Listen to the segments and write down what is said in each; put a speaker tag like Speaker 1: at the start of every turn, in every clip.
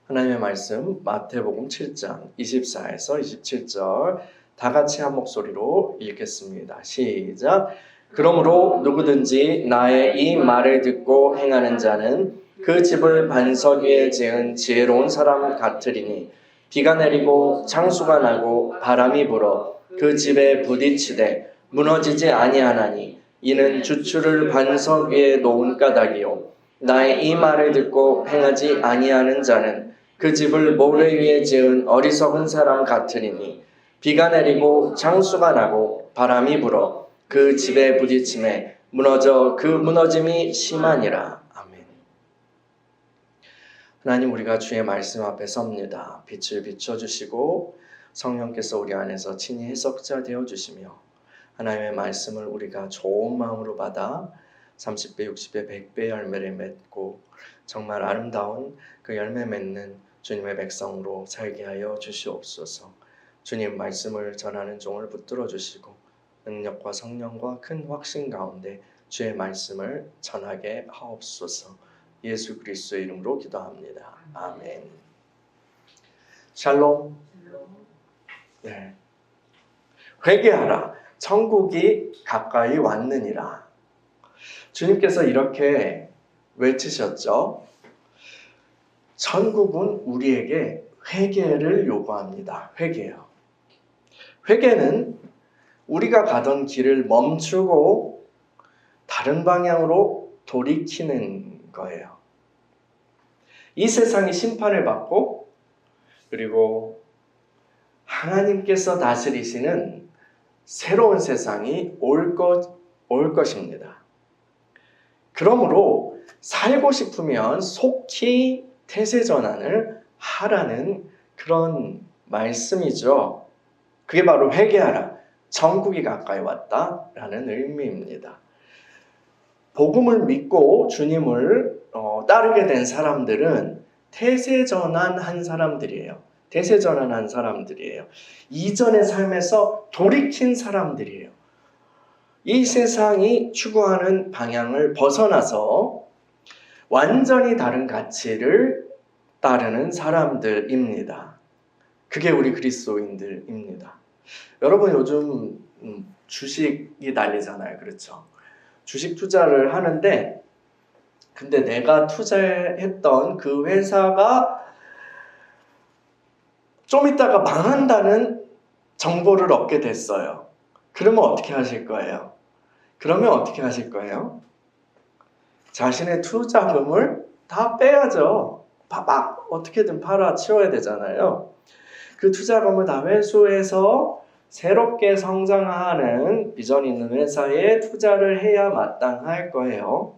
Speaker 1: 하나님의 말씀 마태복음 7장 24에서 27절 다 같이 한 목소리로 읽겠습니다. 시작. 그러므로 누구든지 나의 이 말을 듣고 행하는 자는 그 집을 반석 위에 지은 지혜로운 사람 같으리니 비가 내리고 창수가 나고 바람이 불어 그 집에 부딪히되 무너지지 아니하나니 이는 주추를 반석 위에 놓은 까닭이요 나의 이 말을 듣고 행하지 아니하는 자는 그 집을 모래 위에 지은 어리석은 사람 같으리니 비가 내리고 창수가 나고 바람이 불어 그 집에 부딪힘에 무너져 그 무너짐이 심하니라. 아멘. 하나님, 우리가 주의 말씀 앞에 섭니다. 빛을 비춰주시고 성령께서 우리 안에서 친히 해석자 되어주시며 하나님의 말씀을 우리가 좋은 마음으로 받아 30배, 60배, 100배 열매를 맺고 정말 아름다운 그 열매 맺는 주님의 백성으로 살게 하여 주시옵소서. 주님 말씀을 전하는 종을 붙들어 주시고 능력과 성령과 큰 확신 가운데 주의 말씀을 전하게 하옵소서. 예수 그리스도의 이름으로 기도합니다. 아멘. 샬롬. 네. 회개하라. 천국이 가까이 왔느니라. 주님께서 이렇게 외치셨죠. 천국은 우리에게 회개를 요구합니다. 회개요. 회개는 우리가 가던 길을 멈추고 다른 방향으로 돌이키는 거예요. 이 세상이 심판을 받고 그리고 하나님께서 다스리시는 새로운 세상이 올 것입니다. 그러므로 살고 싶으면 속히 태세전환을 하라는 그런 말씀이죠. 그게 바로 회개하라. 천국이 가까이 왔다라는 의미입니다. 복음을 믿고 주님을 따르게 된 사람들은 태세전환한 사람들이에요. 태세전환한 사람들이에요. 이전의 삶에서 돌이킨 사람들이에요. 이 세상이 추구하는 방향을 벗어나서 완전히 다른 가치를 따르는 사람들입니다. 그게 우리 그리스도인들입니다. 여러분, 요즘 주식이 난리잖아요. 그렇죠? 주식 투자를 하는데 근데 내가 투자했던 그 회사가 좀 있다가 망한다는 정보를 얻게 됐어요. 그러면 어떻게 하실 거예요? 자신의 투자금을 다 빼야죠. 막 어떻게든 팔아 치워야 되잖아요. 그 투자금을 다 회수해서 새롭게 성장하는 비전 있는 회사에 투자를 해야 마땅할 거예요.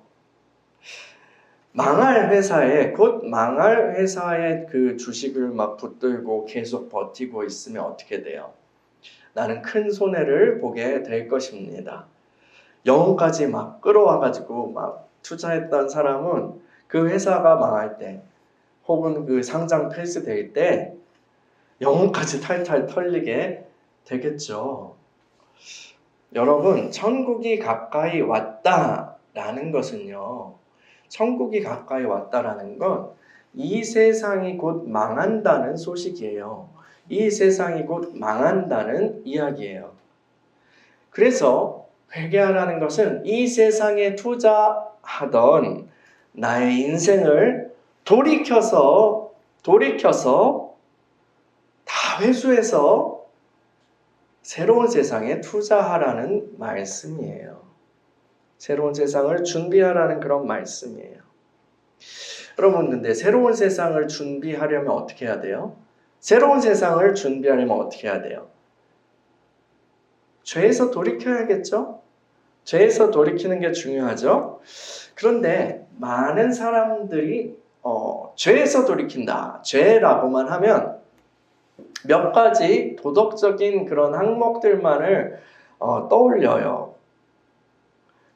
Speaker 1: 곧 망할 회사에 그 주식을 막 붙들고 계속 버티고 있으면 어떻게 돼요? 나는 큰 손해를 보게 될 것입니다. 영혼까지 막 끌어와가지고 막 투자했던 사람은 그 회사가 망할 때 혹은 그 상장 폐지될 때 영혼까지 탈탈 털리게 되겠죠. 여러분, 천국이 가까이 왔다라는 것은요. 천국이 가까이 왔다라는 건 이 세상이 곧 망한다는 소식이에요. 이 세상이 곧 망한다는 이야기예요. 그래서 회개하라는 것은 이 세상에 투자하던 나의 인생을 돌이켜서 다 회수해서 새로운 세상에 투자하라는 말씀이에요. 새로운 세상을 준비하라는 그런 말씀이에요. 여러분, 근데 새로운 세상을 준비하려면 어떻게 해야 돼요? 새로운 세상을 준비하려면 어떻게 해야 돼요? 죄에서 돌이켜야겠죠? 죄에서 돌이키는 게 중요하죠? 그런데 많은 사람들이 죄에서 돌이킨다. 죄라고만 하면 몇 가지 도덕적인 그런 항목들만을 떠올려요.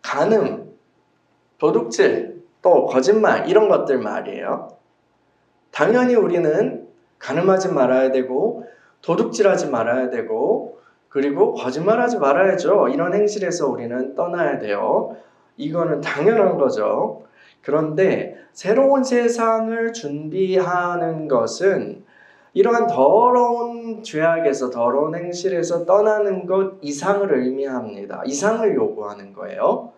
Speaker 1: 간음, 도둑질, 또 거짓말 이런 것들 말이에요. 당연히 우리는 간음하지 말아야 되고 도둑질하지 말아야 되고 그리고 거짓말하지 말아야죠. 이런 행실에서 우리는 떠나야 돼요. 이거는 당연한 거죠. 그런데 새로운 세상을 준비하는 것은 이러한 더러운 죄악에서, 더러운 행실에서 떠나는 것 이상을 의미합니다. 이상을 요구하는 거예요.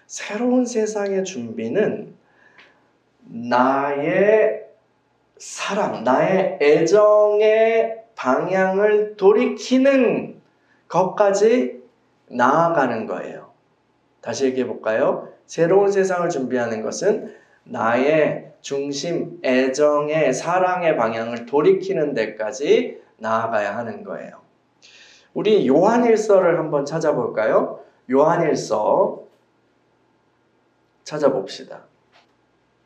Speaker 1: 새로운 세상의 준비는 나의 사랑, 나의 애정의 방향을 돌이키는 것까지 나아가는 거예요. 다시 얘기해 볼까요? 새로운 세상을 준비하는 것은 나의 중심, 애정의, 사랑의 방향을 돌이키는 데까지 나아가야 하는 거예요. 우리 요한일서를 한번 찾아볼까요? 요한일서 찾아봅시다.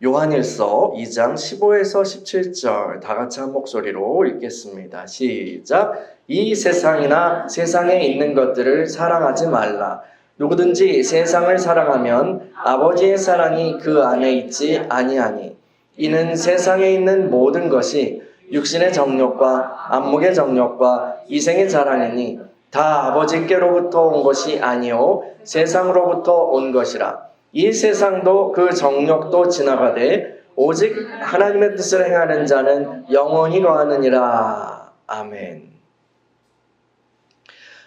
Speaker 1: 요한일서 2장 15에서 17절 다 같이 한 목소리로 읽겠습니다. 시작. 이 세상이나 세상에 있는 것들을 사랑하지 말라. 누구든지 세상을 사랑하면 아버지의 사랑이 그 안에 있지 아니하니. 이는 세상에 있는 모든 것이 육신의 정욕과 안목의 정욕과 이생의 자랑이니 다 아버지께로부터 온 것이 아니요 세상으로부터 온 것이라. 이 세상도 그 정욕도 지나가되 오직 하나님의 뜻을 행하는 자는 영원히 거하느니라. 아멘.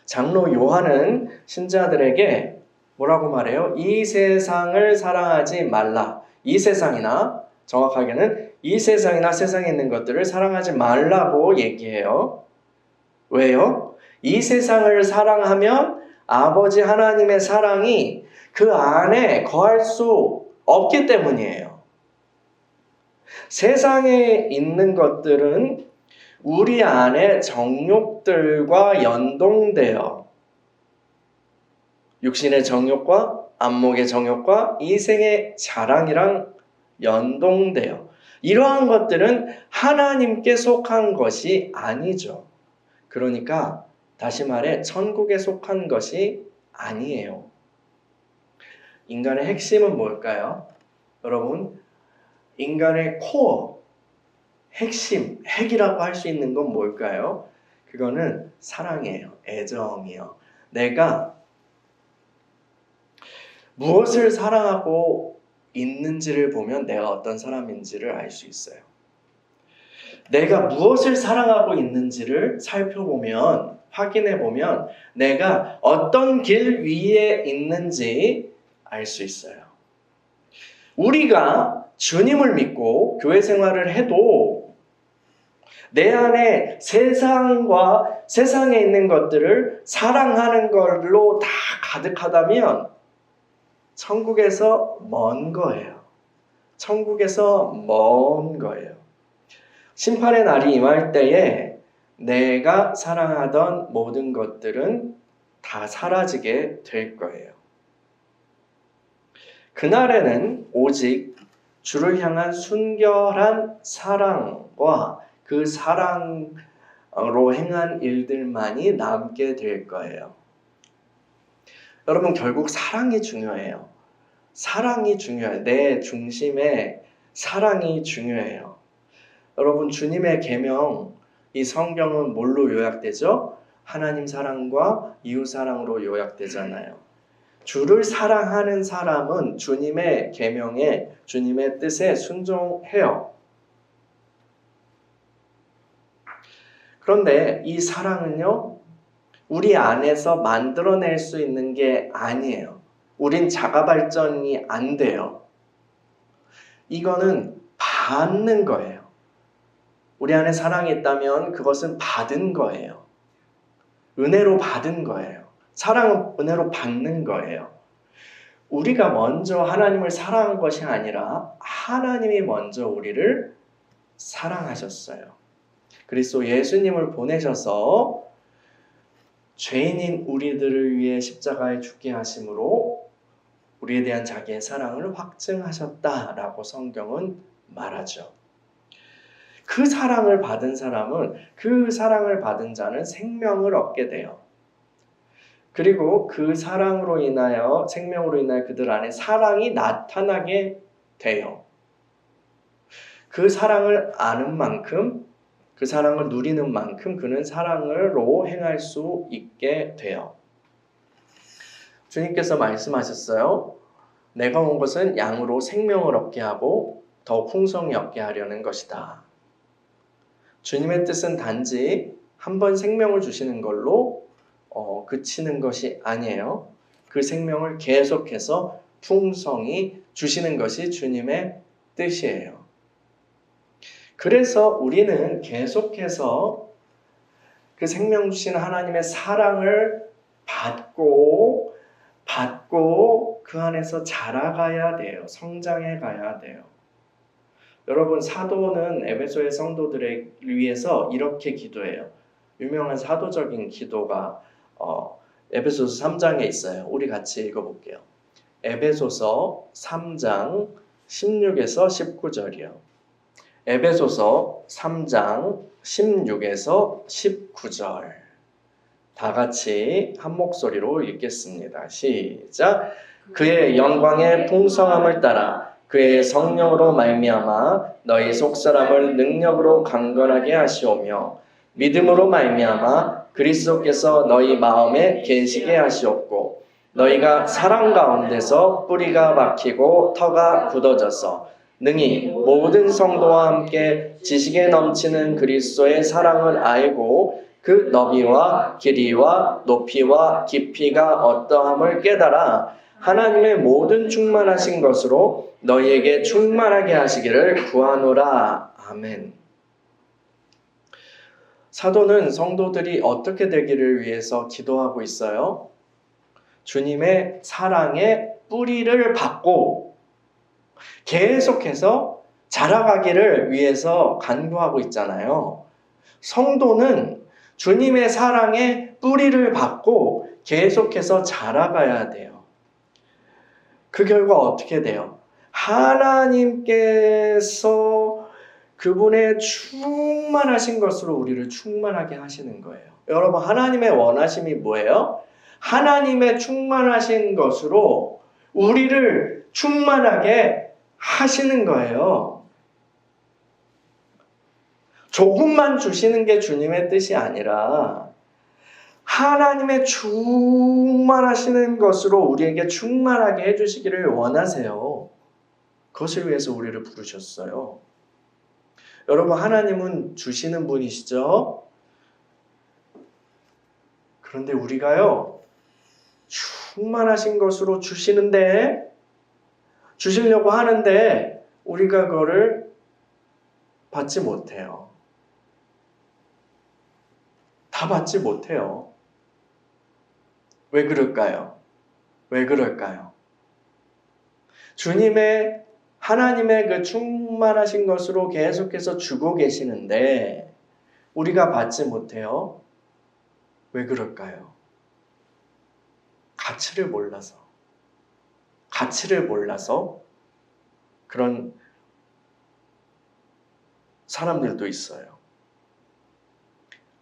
Speaker 1: 장로 요한은 신자들에게 뭐라고 말해요? 이 세상을 사랑하지 말라. 이 세상이나, 정확하게는 이 세상이나 세상에 있는 것들을 사랑하지 말라고 얘기해요. 왜요? 이 세상을 사랑하면 아버지 하나님의 사랑이 그 안에 거할 수 없기 때문이에요. 세상에 있는 것들은 우리 안에 정욕들과 연동되어 육신의 정욕과 안목의 정욕과 이생의 자랑이랑 연동되어 이러한 것들은 하나님께 속한 것이 아니죠. 그러니까 다시 말해 천국에 속한 것이 아니에요. 인간의 핵심은 뭘까요? 여러분, 인간의 코어, 핵심, 핵이라고 할 수 있는 건 뭘까요? 그거는 사랑이에요. 애정이요. 내가 무엇을 사랑하고 있는지를 보면 내가 어떤 사람인지를 알 수 있어요. 내가 무엇을 사랑하고 있는지를 살펴보면, 확인해보면 내가 어떤 길 위에 있는지 알 수 있어요. 우리가 주님을 믿고 교회 생활을 해도 내 안에 세상과 세상에 있는 것들을 사랑하는 걸로 다 가득하다면 천국에서 먼 거예요. 천국에서 먼 거예요. 심판의 날이 임할 때에 내가 사랑하던 모든 것들은 다 사라지게 될 거예요. 그날에는 오직 주를 향한 순결한 사랑과 그 사랑으로 행한 일들만이 남게 될 거예요. 여러분, 결국 사랑이 중요해요. 사랑이 중요해요. 내 중심에 사랑이 중요해요. 여러분, 주님의 계명, 이 성경은 뭘로 요약되죠? 하나님 사랑과 이웃 사랑으로 요약되잖아요. 주를 사랑하는 사람은 주님의 계명에, 주님의 뜻에 순종해요. 그런데 이 사랑은요, 우리 안에서 만들어낼 수 있는 게 아니에요. 우린 자가 발전이 안 돼요. 이거는 받는 거예요. 우리 안에 사랑이 있다면 그것은 받은 거예요. 은혜로 받은 거예요. 사랑은 은혜로 받는 거예요. 우리가 먼저 하나님을 사랑한 것이 아니라 하나님이 먼저 우리를 사랑하셨어요. 그리스도 예수님을 보내셔서 죄인인 우리들을 위해 십자가에 죽게 하심으로 우리에 대한 자기의 사랑을 확증하셨다라고 성경은 말하죠. 그 사랑을 받은 사람은, 그 사랑을 받은 자는 생명을 얻게 돼요. 그리고 그 사랑으로 인하여, 생명으로 인하여 그들 안에 사랑이 나타나게 돼요. 그 사랑을 아는 만큼, 그 사랑을 누리는 만큼 그는 사랑으로 행할 수 있게 돼요. 주님께서 말씀하셨어요. 내가 온 것은 양으로 생명을 얻게 하고 더욱 풍성히 얻게 하려는 것이다. 주님의 뜻은 단지 한 번 생명을 주시는 걸로 그치는 것이 아니에요. 그 생명을 계속해서 풍성히 주시는 것이 주님의 뜻이에요. 그래서 우리는 계속해서 그 생명 주시는 하나님의 사랑을 받고 그 안에서 자라가야 돼요. 성장해 가야 돼요. 여러분, 사도는 에베소의 성도들을 위해서 이렇게 기도해요. 유명한 사도적인 기도가 에베소서 3장에 있어요. 우리 같이 읽어볼게요. 에베소서 3장 16에서 19절이요. 에베소서 3장 16에서 19절. 다 같이 한 목소리로 읽겠습니다. 시작. 그의 영광의 풍성함을 따라 그의 성령으로 말미암아 너희 속사람을 능력으로 강건하게 하시오며 믿음으로 말미암아 그리스도께서 너희 마음에 계시게 하시옵고 너희가 사랑 가운데서 뿌리가 박히고 터가 굳어져서 능히 모든 성도와 함께 지식에 넘치는 그리스도의 사랑을 알고 그 너비와 길이와 높이와 깊이가 어떠함을 깨달아 하나님의 모든 충만하신 것으로 너희에게 충만하게 하시기를 구하노라. 아멘. 사도는 성도들이 어떻게 되기를 위해서 기도하고 있어요? 주님의 사랑의 뿌리를 받고 계속해서 자라가기를 위해서 간구하고 있잖아요. 성도는 주님의 사랑의 뿌리를 받고 계속해서 자라가야 돼요. 그 결과 어떻게 돼요? 하나님께서 그분의 충만하신 것으로 우리를 충만하게 하시는 거예요. 여러분, 하나님의 원하심이 뭐예요? 하나님의 충만하신 것으로 우리를 충만하게 하시는 거예요. 조금만 주시는 게 주님의 뜻이 아니라 하나님의 충만하시는 것으로 우리에게 충만하게 해주시기를 원하세요. 그것을 위해서 우리를 부르셨어요. 여러분, 하나님은 주시는 분이시죠? 그런데 우리가요, 충만하신 것으로 주시려고 하는데 우리가 그거를 받지 못해요. 다 받지 못해요. 왜 그럴까요? 왜 그럴까요? 하나님의 그 충만하신 것으로 계속해서 주고 계시는데 우리가 받지 못해요. 왜 그럴까요? 가치를 몰라서 그런 사람들도 있어요.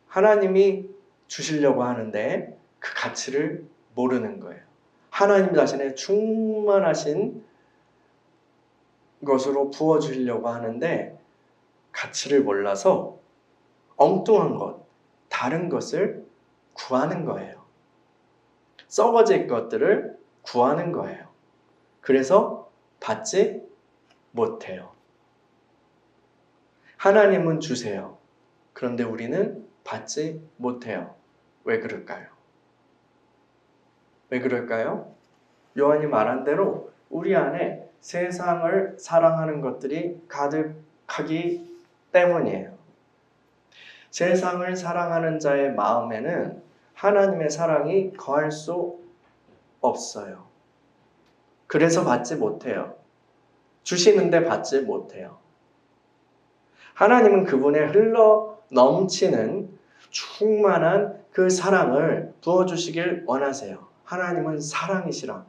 Speaker 1: 하나님이 주시려고 하는데 그 가치를 모르는 거예요. 하나님 자신의 충만하신 것으로 부어주시려고 하는데 가치를 몰라서 엉뚱한 것, 다른 것을 구하는 거예요. 썩어질 것들을 구하는 거예요. 그래서 받지 못해요. 하나님은 주세요. 그런데 우리는 받지 못해요. 왜 그럴까요? 왜 그럴까요? 요한이 말한 대로 우리 안에 세상을 사랑하는 것들이 가득하기 때문이에요. 세상을 사랑하는 자의 마음에는 하나님의 사랑이 거할 수 없어요. 그래서 받지 못해요. 주시는데 받지 못해요. 하나님은 그분의 흘러 넘치는 충만한 그 사랑을 부어주시길 원하세요. 하나님은 사랑이시라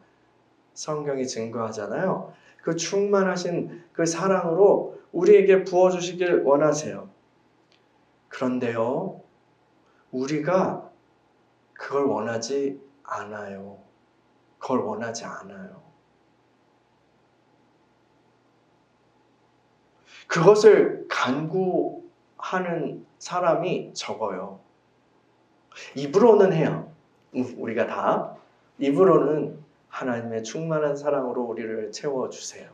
Speaker 1: 성경이 증거하잖아요. 그 충만하신 그 사랑으로 우리에게 부어주시길 원하세요. 그런데요, 우리가 그걸 원하지 않아요. 그걸 원하지 않아요. 그것을 간구하는 사람이 적어요. 입으로는 해요. 우리가 다 입으로는 하나님의 충만한 사랑으로 우리를 채워주세요.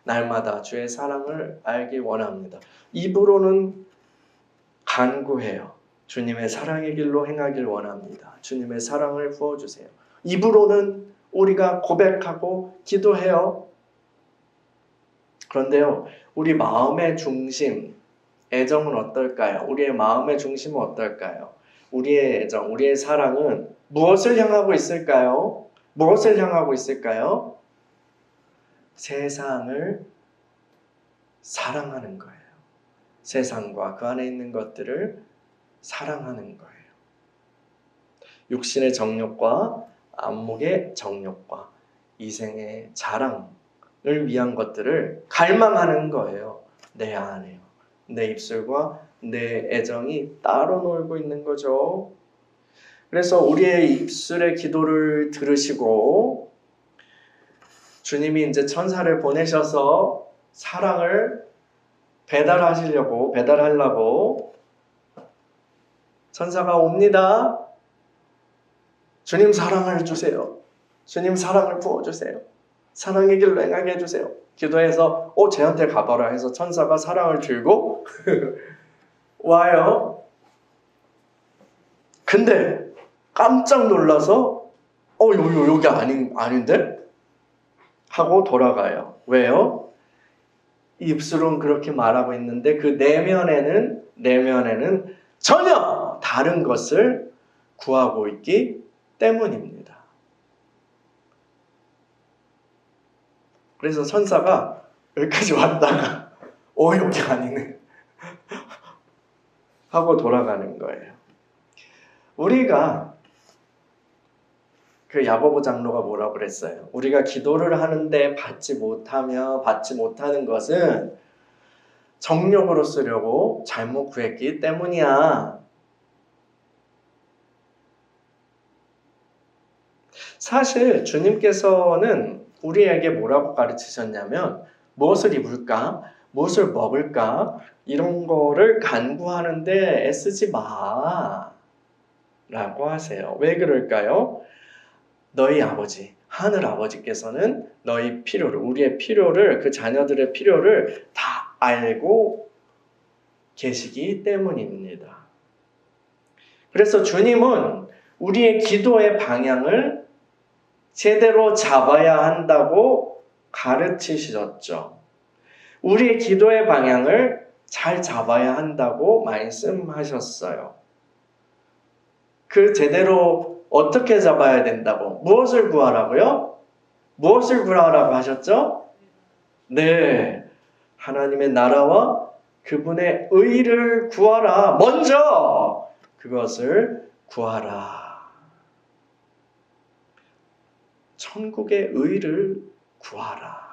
Speaker 1: 날마다 주의 사랑을 알기 원합니다. 입으로는 간구해요. 주님의 사랑의 길로 행하길 원합니다. 주님의 사랑을 부어주세요. 입으로는 우리가 고백하고 기도해요. 그런데요, 우리 마음의 중심, 애정은 어떨까요? 우리의 마음의 중심은 어떨까요? 우리의 애정, 우리의 사랑은 무엇을 향하고 있을까요? 무엇을 향하고 있을까요? 세상을 사랑하는 거예요. 세상과 그 안에 있는 것들을 사랑하는 거예요. 육신의 정욕과 안목의 정욕과 이생의 자랑을 위한 것들을 갈망하는 거예요. 내 안에요. 내 입술과 내 애정이 따로 놀고 있는 거죠. 그래서 우리의 입술의 기도를 들으시고 주님이 이제 천사를 보내셔서 사랑을 배달하려고 천사가 옵니다. 주님 사랑을 주세요. 주님 사랑을 부어주세요. 사랑의 길로 행하게 해주세요. 기도해서 쟤한테 가봐라 해서 천사가 사랑을 들고 와요. 근데 깜짝 놀라서 여기 아닌데? 하고 돌아가요. 왜요? 입술은 그렇게 말하고 있는데 그 내면에는 전혀 다른 것을 구하고 있기 때문입니다. 그래서 천사가 여기까지 왔다가 여기 아니네 하고 돌아가는 거예요. 우리가 그 야고보 장로가 뭐라고 그랬어요? 우리가 기도를 하는데 받지 못하는 것은 정욕으로 쓰려고 잘못 구했기 때문이야. 사실 주님께서는 우리에게 뭐라고 가르치셨냐면 무엇을 입을까? 무엇을 먹을까? 이런 거를 간구하는데 애쓰지 마 라고 하세요. 왜 그럴까요? 너희 아버지, 하늘 아버지께서는 너희 필요를, 우리의 필요를, 그 자녀들의 필요를 다 알고 계시기 때문입니다. 그래서 주님은 우리의 기도의 방향을 제대로 잡아야 한다고 가르치셨죠. 우리의 기도의 방향을 잘 잡아야 한다고 말씀하셨어요. 그 제대로 어떻게 잡아야 된다고? 무엇을 구하라고요? 무엇을 구하라고 하셨죠? 네, 하나님의 나라와 그분의 의를 구하라. 먼저 그것을 구하라. 천국의 의를 구하라.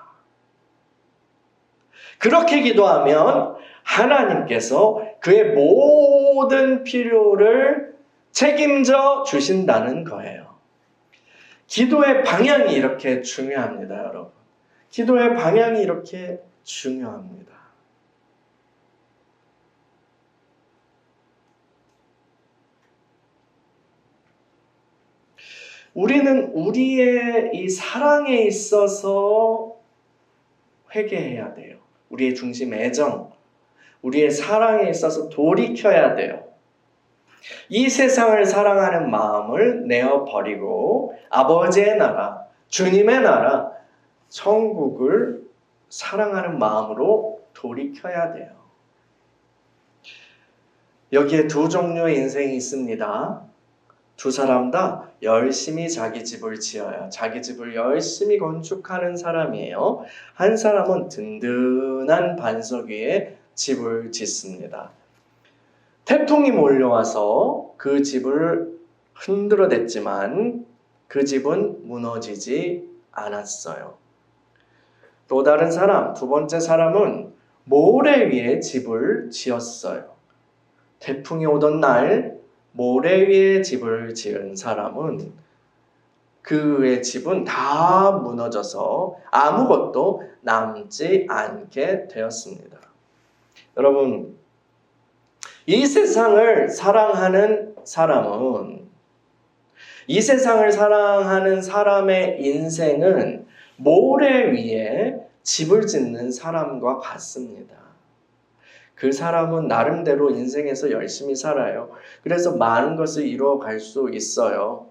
Speaker 1: 그렇게 기도하면 하나님께서 그의 모든 필요를 책임져 주신다는 거예요. 기도의 방향이 이렇게 중요합니다, 여러분. 기도의 방향이 이렇게 중요합니다. 우리는 우리의 이 사랑에 있어서 회개해야 돼요. 우리의 중심 애정, 우리의 사랑에 있어서 돌이켜야 돼요. 이 세상을 사랑하는 마음을 내어버리고 아버지의 나라, 주님의 나라, 천국을 사랑하는 마음으로 돌이켜야 돼요. 여기에 두 종류의 인생이 있습니다. 두 사람 다 열심히 자기 집을 지어요. 자기 집을 열심히 건축하는 사람이에요. 한 사람은 든든한 반석 위에 집을 짓습니다. 태풍이 몰려와서 그 집을 흔들어댔지만 그 집은 무너지지 않았어요. 또 다른 사람, 두 번째 사람은 모래 위에 집을 지었어요. 태풍이 오던 날 모래 위에 집을 지은 사람은 그의 집은 다 무너져서 아무것도 남지 않게 되었습니다. 여러분, 이 세상을 사랑하는 사람은 이 세상을 사랑하는 사람의 인생은 모래 위에 집을 짓는 사람과 같습니다. 그 사람은 나름대로 인생에서 열심히 살아요. 그래서 많은 것을 이루어갈 수 있어요.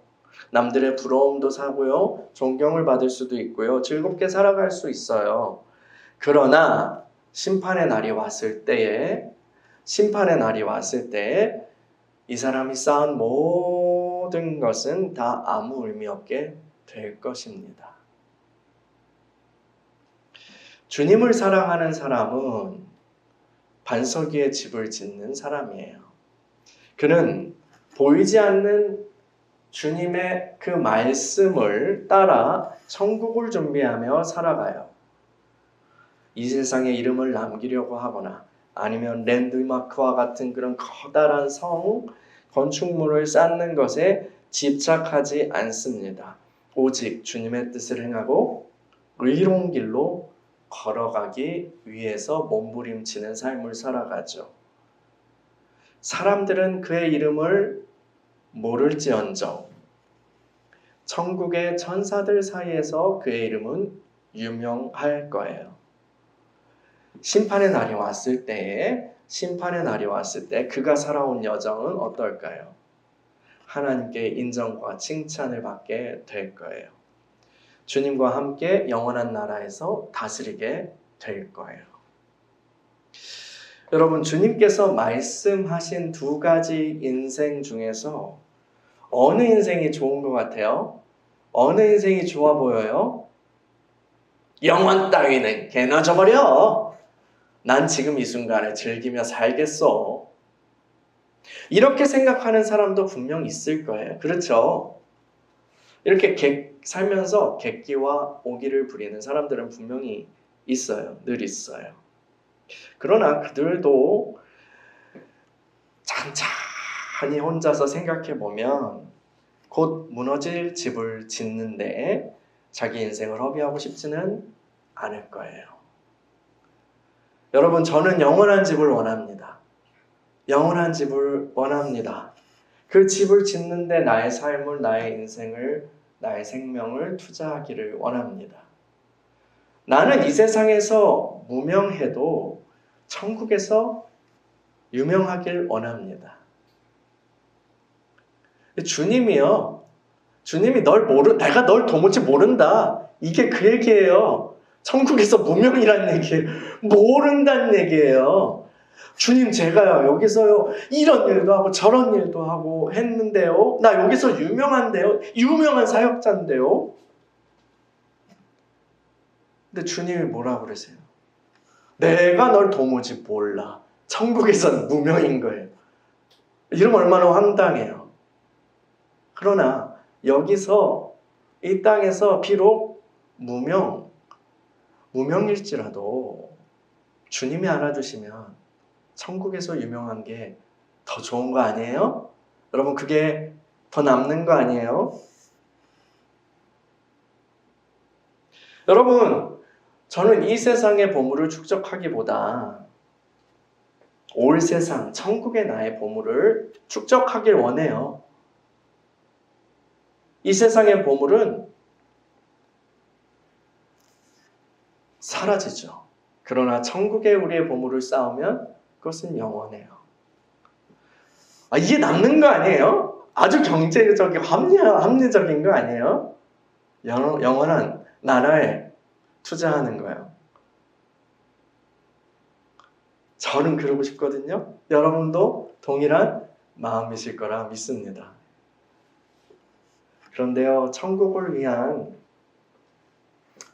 Speaker 1: 남들의 부러움도 사고요. 존경을 받을 수도 있고요. 즐겁게 살아갈 수 있어요. 그러나 심판의 날이 왔을 때에 이 사람이 쌓은 모든 것은 다 아무 의미 없게 될 것입니다. 주님을 사랑하는 사람은 반석 위에 집을 짓는 사람이에요. 그는 보이지 않는 주님의 그 말씀을 따라 천국을 준비하며 살아가요. 이 세상에 이름을 남기려고 하거나 아니면 랜드마크와 같은 그런 커다란 성, 건축물을 쌓는 것에 집착하지 않습니다. 오직 주님의 뜻을 행하고 의로운 길로 걸어가기 위해서 몸부림치는 삶을 살아가죠. 사람들은 그의 이름을 모를지언정 천국의 천사들 사이에서 그의 이름은 유명할 거예요. 심판의 날이 왔을 때 그가 살아온 여정은 어떨까요? 하나님께 인정과 칭찬을 받게 될 거예요. 주님과 함께 영원한 나라에서 다스리게 될 거예요. 여러분, 주님께서 말씀하신 두 가지 인생 중에서 어느 인생이 좋은 것 같아요? 어느 인생이 좋아 보여요? 영원 따위는 개나 줘버려. 난 지금 이 순간을 즐기며 살겠어. 이렇게 생각하는 사람도 분명 있을 거예요. 그렇죠? 이렇게 살면서 객기와 오기를 부리는 사람들은 분명히 있어요. 늘 있어요. 그러나 그들도 찬찬히 혼자서 생각해 보면 곧 무너질 집을 짓는데 자기 인생을 허비하고 싶지는 않을 거예요. 여러분, 저는 영원한 집을 원합니다. 영원한 집을 원합니다. 그 집을 짓는데 나의 삶을, 나의 인생을, 나의 생명을 투자하기를 원합니다. 나는 이 세상에서 무명해도 천국에서 유명하길 원합니다. 주님이요. 주님이 내가 널 도무지 모른다. 이게 그 얘기예요. 천국에서 무명이라는 얘기예요. 모른다는 얘기예요. 주님, 제가요, 여기서요, 이런 일도 하고 저런 일도 하고 했는데요. 나 여기서 유명한데요. 유명한 사역자인데요. 근데 주님이 뭐라 그러세요? 내가 널 도무지 몰라. 천국에서는 무명인 거예요. 이러면 얼마나 황당해요. 그러나 여기서 이 땅에서 비록 무명일지라도 주님이 알아주시면 천국에서 유명한 게 더 좋은 거 아니에요? 여러분, 그게 더 남는 거 아니에요? 여러분, 저는 이 세상의 보물을 축적하기보다 올 세상, 천국의 나의 보물을 축적하길 원해요. 이 세상의 보물은 사라지죠. 그러나 천국에 우리의 보물을 쌓으면 그것은 영원해요. 이게 남는 거 아니에요? 아주 경제적인, 합리적인 거 아니에요? 영원한 나라에 투자하는 거예요. 저는 그러고 싶거든요. 여러분도 동일한 마음이실 거라 믿습니다. 그런데요, 천국을 위한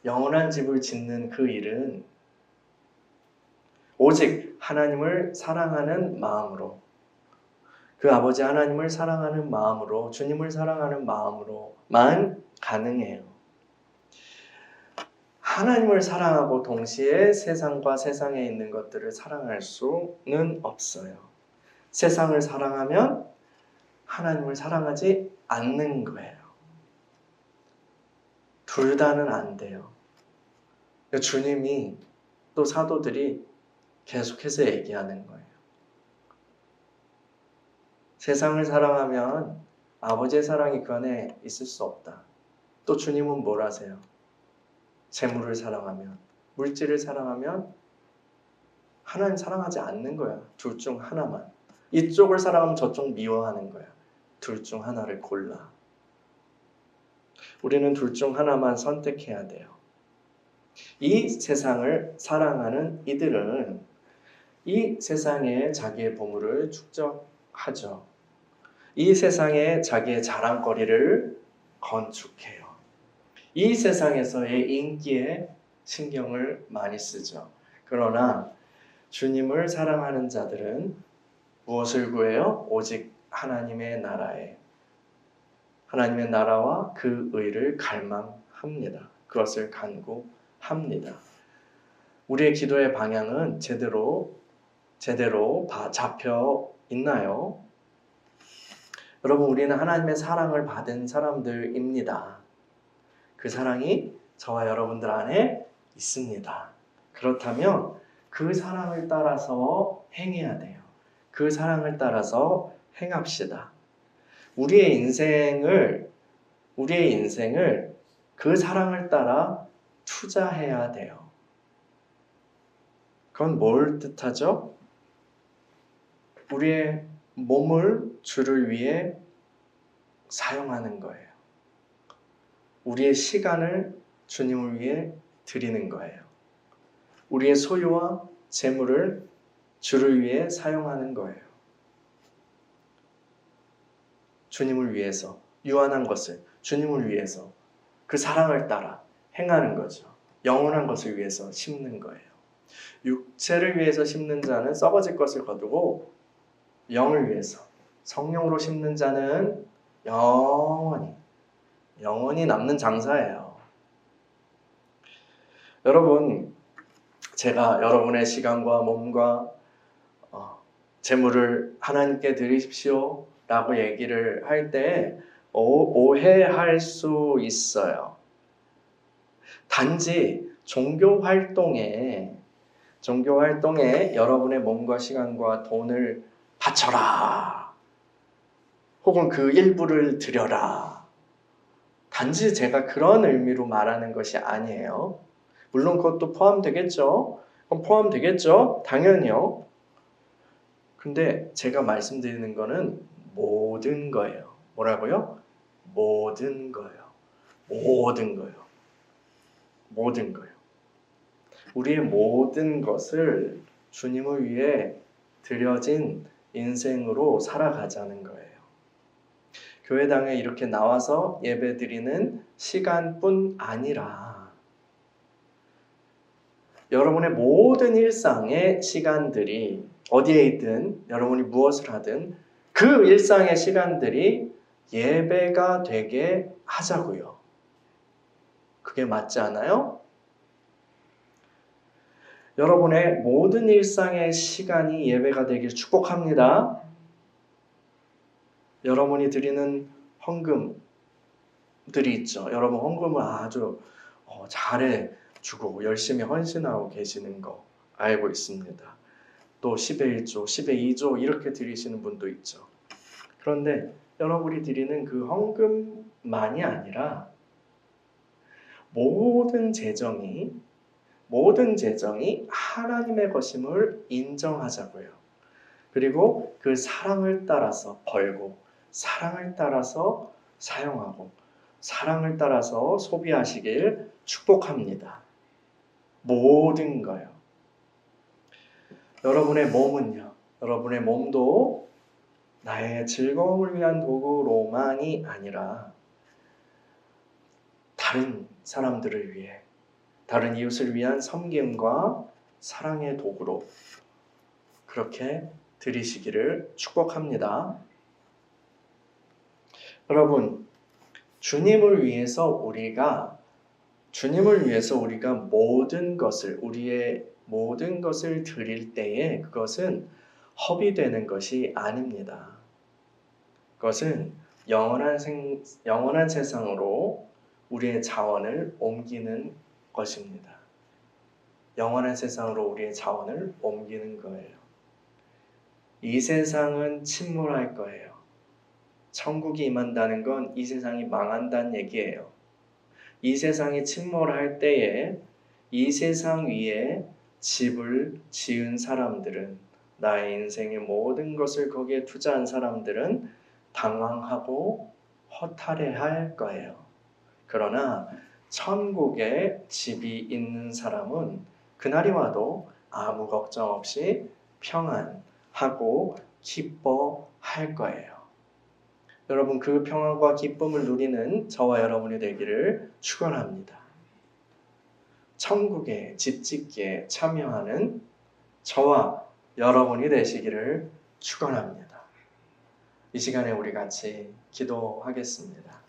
Speaker 1: 영원한 집을 짓는 그 일은 오직 하나님을 사랑하는 마음으로, 그 아버지 하나님을 사랑하는 마음으로, 주님을 사랑하는 마음으로만 가능해요. 하나님을 사랑하고 동시에 세상과 세상에 있는 것들을 사랑할 수는 없어요. 세상을 사랑하면 하나님을 사랑하지 않는 거예요. 둘 다는 안 돼요. 주님이 또 사도들이 계속해서 얘기하는 거예요. 세상을 사랑하면 아버지의 사랑이 그 안에 있을 수 없다. 또 주님은 뭘 하세요? 재물을 사랑하면, 물질을 사랑하면 하나님 사랑하지 않는 거야. 둘 중 하나만. 이쪽을 사랑하면 저쪽 미워하는 거야. 둘 중 하나를 골라. 우리는 둘 중 하나만 선택해야 돼요. 이 세상을 사랑하는 이들은 이 세상에 자기의 보물을 축적하죠. 이 세상에 자기의 자랑거리를 건축해요. 이 세상에서의 인기에 신경을 많이 쓰죠. 그러나 주님을 사랑하는 자들은 무엇을 구해요? 오직 하나님의 나라와 그 의를 갈망합니다. 그것을 간구합니다. 우리의 기도의 방향은 제대로 잡혀 있나요? 여러분, 우리는 하나님의 사랑을 받은 사람들입니다. 그 사랑이 저와 여러분들 안에 있습니다. 그렇다면 그 사랑을 따라서 행해야 돼요. 그 사랑을 따라서 행합시다. 우리의 인생을 그 사랑을 따라 투자해야 돼요. 그건 뭘 뜻하죠? 우리의 몸을 주를 위해 사용하는 거예요. 우리의 시간을 주님을 위해 드리는 거예요. 우리의 소유와 재물을 주를 위해 사용하는 거예요. 주님을 위해서, 유한한 것을 주님을 위해서 그 사랑을 따라 행하는 거죠. 영원한 것을 위해서 심는 거예요. 육체를 위해서 심는 자는 썩어질 것을 거두고 영을 위해서, 성령으로 심는 자는 영원히 남는 장사예요. 여러분, 제가 여러분의 시간과 몸과 재물을 하나님께 드리십시오 라고 얘기를 할 때 오해할 수 있어요. 단지 종교 활동에 여러분의 몸과 시간과 돈을 바쳐라, 혹은 그 일부를 드려라, 단지 제가 그런 의미로 말하는 것이 아니에요. 물론 그것도 포함되겠죠. 그럼 포함되겠죠. 당연히요. 근데 제가 말씀드리는 거는 모든 거예요. 뭐라고요? 모든 거예요. 모든 거예요. 모든 거예요. 우리의 모든 것을 주님을 위해 드려진 인생으로 살아가자는 거예요. 교회당에 이렇게 나와서 예배드리는 시간뿐 아니라 여러분의 모든 일상의 시간들이 어디에 있든 여러분이 무엇을 하든 그 일상의 시간들이 예배가 되게 하자고요. 그게 맞지 않아요? 여러분의 모든 일상의 시간이 예배가 되길 축복합니다. 여러분이 드리는 헌금들이 있죠. 여러분 헌금을 아주 잘해 주고 열심히 헌신하고 계시는 거 알고 있습니다. 또 10의 1조, 10의 2조 이렇게 드리시는 분도 있죠. 그런데 여러분이 드리는 그 헌금만이 아니라 모든 재정이 하나님의 것임을 인정하자고요. 그리고 그 사랑을 따라서 벌고, 사랑을 따라서 사용하고, 사랑을 따라서 소비하시길 축복합니다. 모든 거요. 여러분의 몸은요. 여러분의 몸도 나의 즐거움을 위한 도구로만이 아니라 다른 사람들을 위해, 다른 이웃을 위한 섬김과 사랑의 도구로 그렇게 드리시기를 축복합니다. 여러분, 주님을 위해서 우리가 우리의 모든 것을 드릴 때에 그것은 허비되는 것이 아닙니다. 그것은 영원한 세상으로 우리의 자원을 옮기는 것입니다. 영원한 세상으로 우리의 자원을 옮기는 거예요. 이 세상은 침몰할 거예요. 천국이 임한다는 건 이 세상이 망한다는 얘기예요. 이 세상이 침몰할 때에 이 세상 위에 집을 지은 사람들은, 나의 인생의 모든 것을 거기에 투자한 사람들은 당황하고 허탈해할 거예요. 그러나 천국에 집이 있는 사람은 그날이 와도 아무 걱정 없이 평안하고 기뻐할 거예요. 여러분, 그 평안과 기쁨을 누리는 저와 여러분이 되기를 축원합니다. 천국에 집 짓기에 참여하는 저와 여러분이 되시기를 축원합니다. 이 시간에 우리 같이 기도하겠습니다.